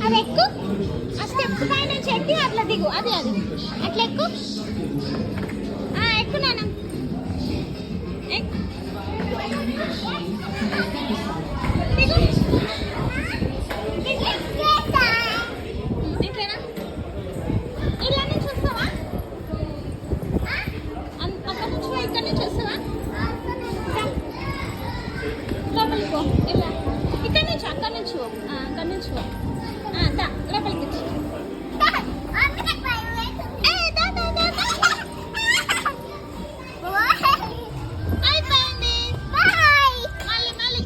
అది ఎక్కు ఆ స్టెప్ పైన చెట్టి అట్లా దిగు అది అట్లా ఎక్కు ఎక్కు నాన్న దిగు ఇట్లేనా ఇలా నుంచి వస్తావా అక్కడ నుంచి ఇక్కడ నుంచి వస్తావా లోపలికి పో ఇలా ఇక్కడ నుంచి అక్కడ నుంచి పో అక్కడ నుంచి పో లోపలికి వచ్చి అయిపోయింది మళ్ళీ మళ్ళీ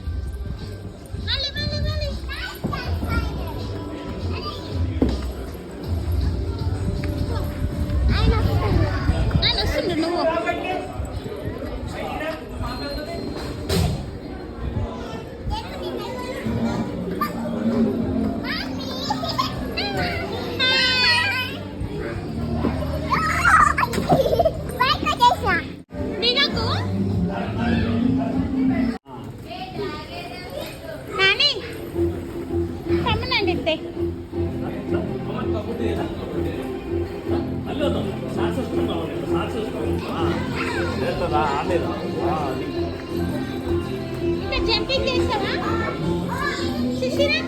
మళ్ళీ మళ్ళీ మళ్ళీ ఆయన వస్తుండు నువ్వు ఇంకా జంపింగ్ చేస్తావా శిశిరా